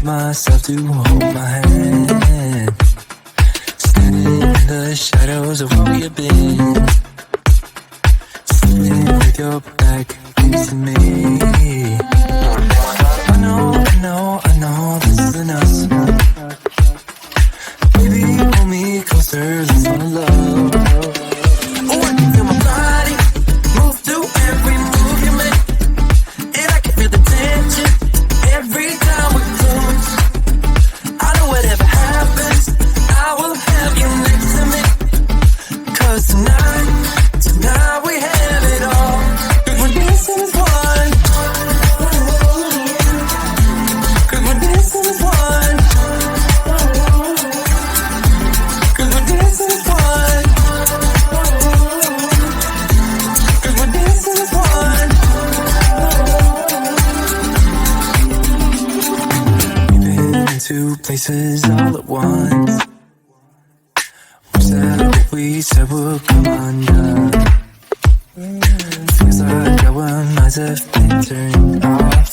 myself to hold my hand. Standing in the shadows of where we've been. Sitting with your back facing me. I know this isn't us. Baby, pull me closer, let's fall in love. Oh, I can feel my body move through every move you make. And I can feel the tension every time we close. I know whatever happens, I will have you next to me. 'Cause tonight we have it all. 'Cause we're dancing as one. 'Cause we're dancing as one. 'Cause we're dancing as one. 'Cause we're dancing as one. We've been in two places all at once. Wish that what we said would come undone. Feels like our minds have been turned off.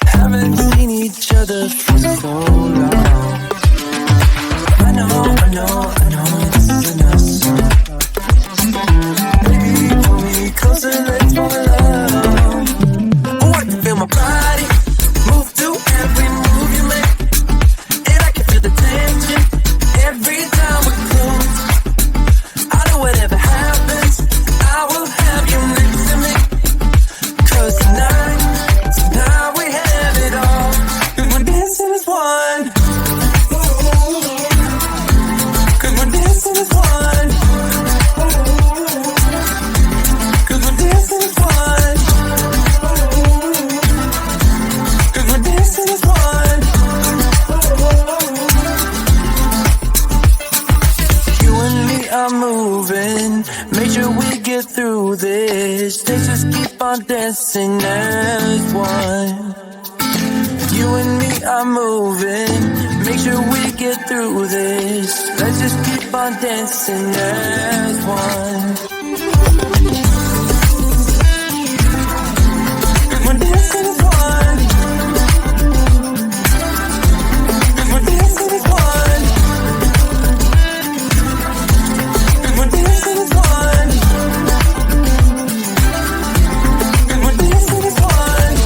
Haven't seen each other for so long. I know this isn't us. Baby, pull me closer, let's fall in love. Oh, I can feel my body move through every move you make. And I can feel the tension every time we close. I know whatever happens, I will have you next to me. 'Cause tonight we have it all. 'Cause we're dancing as one. 'Cause we're dancing as one. 'Cause we're dancing as one. 'Cause we're dancing as one. You and me are moving, make sure we get through this. Let's just keep on dancing as one. You and me are moving, make sure we get through this. Let's just keep on dancing as one. 'Cause we're dancing as one. 'Cause we're dancing as one. 'Cause we're dancing as one. 'Cause we're dancing as one.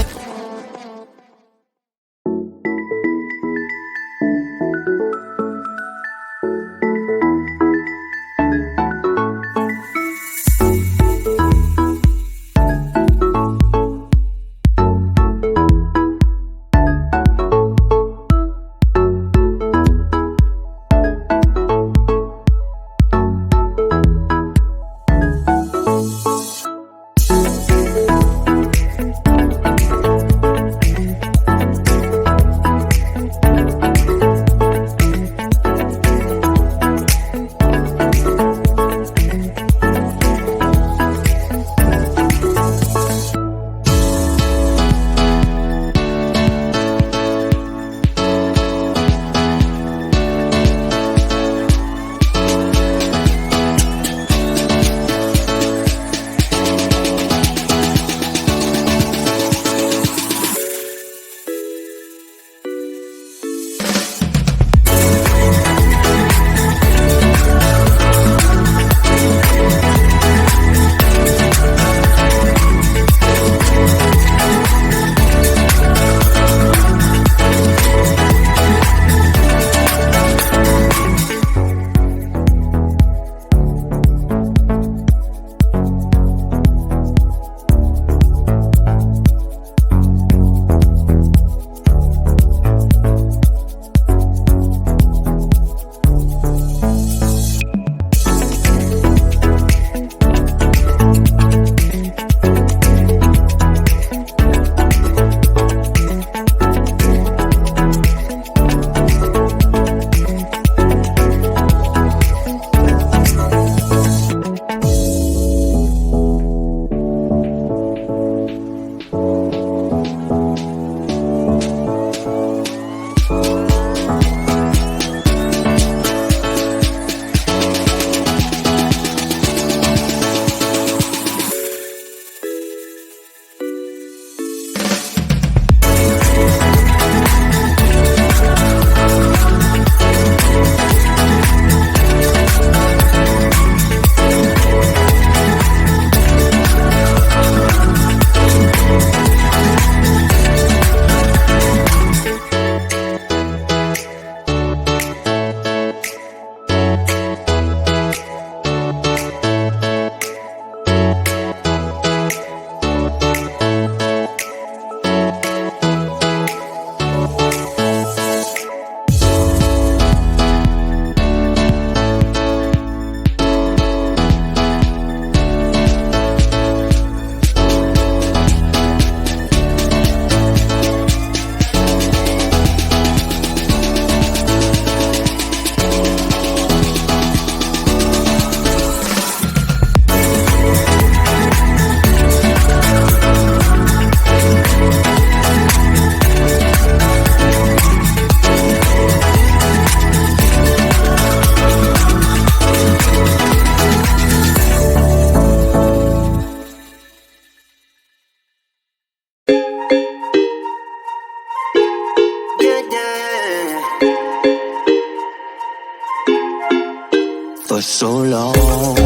For so long,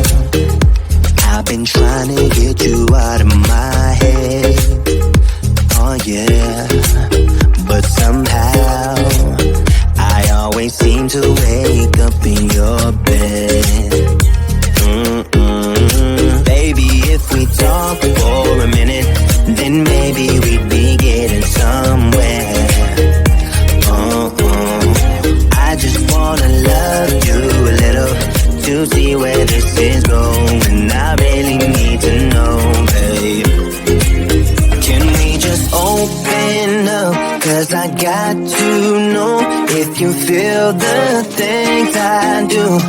I've been trying to get you out of my head. Oh yeah, but somehow I always seem to wake up in your bed. Baby, if we talk for a minute, then maybe we'd be getting somewhere. I just wanna love you a little to see where this is going. I really need to know, babe. Can we just open up? Cause I got to know if you feel the things I do.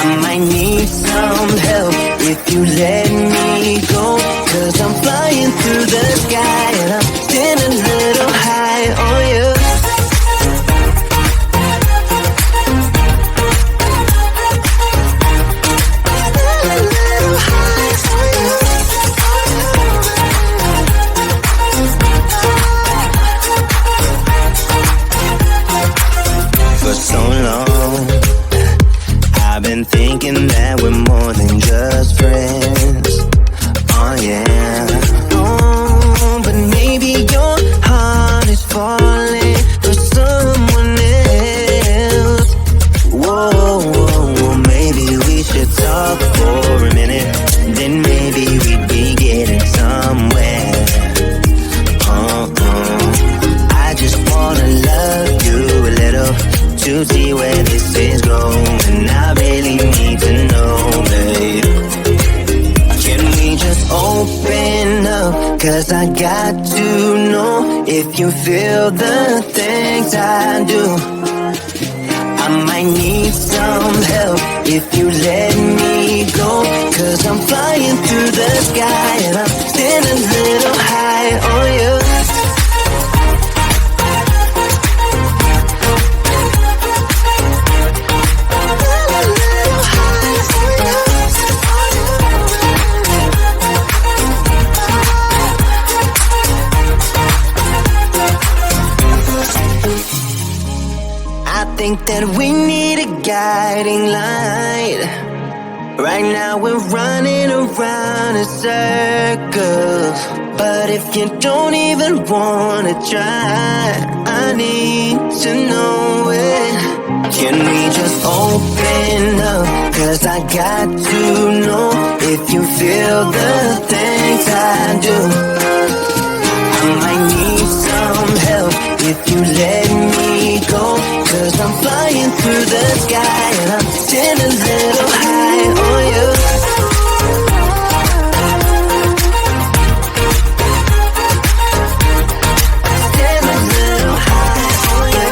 I might need some help if you let me go. Cause I'm flying through the sky and I'm getting a little high on you. For so long, I've been thinking that we're more than just friends. Oh yeah. Oh, but maybe your heart is falling for someone else. Whoa, maybe we should talk for a minute. Then maybe we'd be getting somewhere. I just wanna love you a little to see where this is going. I really need to know, babe. Can we just open up? Cause I got to know if you feel the things I do. I might need some help if you let me go. Cause I'm flying through the sky and I'm still a little high on you. I think that we need a guiding light. Right now we're running around in circles. But if you don't even wanna try, I need to know it. Can we just open up? Cause I got to know if you feel the things I do. I might need some help if you let me go. Cause I'm flying through the sky and I'm still a little high on you. Still a little high on you.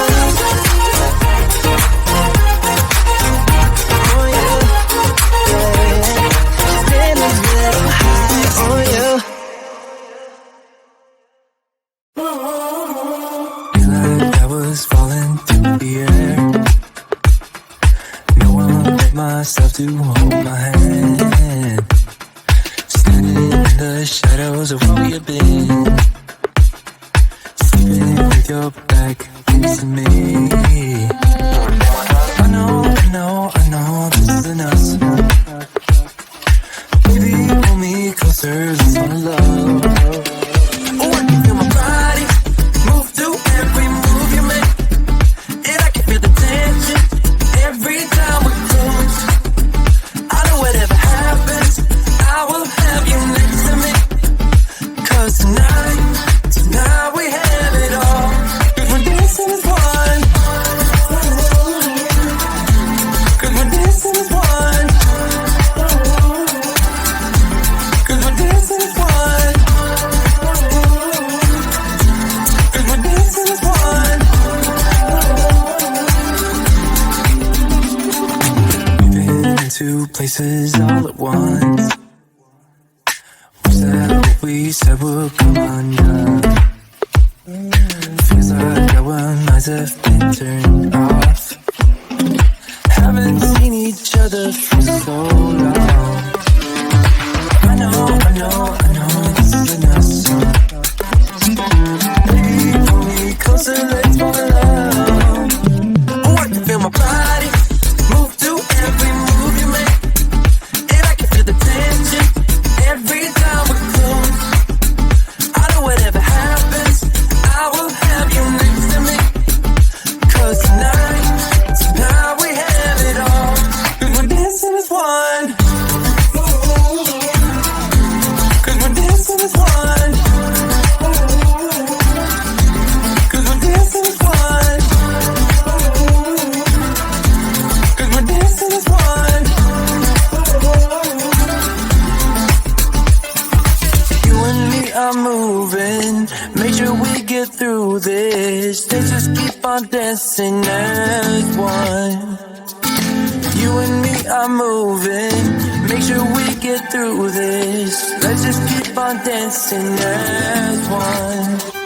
On you. Yeah. Still a little high on you. Feel like I was falling through the air. No one but myself to hold my hand. Standing in the shadows of where you've been. Sleeping with your back against me. I know this isn't us. Baby, pull me closer, let's fall in love. Oh, I can feel my body move to every move you make. And I can feel the tension every time we close. I know whatever happens, I will have you next to me. Cause tonight we have it all. Cause we're dancing as one. Cause we're dancing as one. Cause we're dancing as one. Cause we're dancing as one. We've been into places all at once. Was that what we said would come undone? Feels like our minds have been turned off. Haven't seen each other for so long. I know this isn't us. Baby, pull me closer, let's fall in love. Oh, I can feel my body move to every we get through this. Let's just keep on dancing as one. You and me are moving. Make sure we get through this. Let's just keep on dancing as one.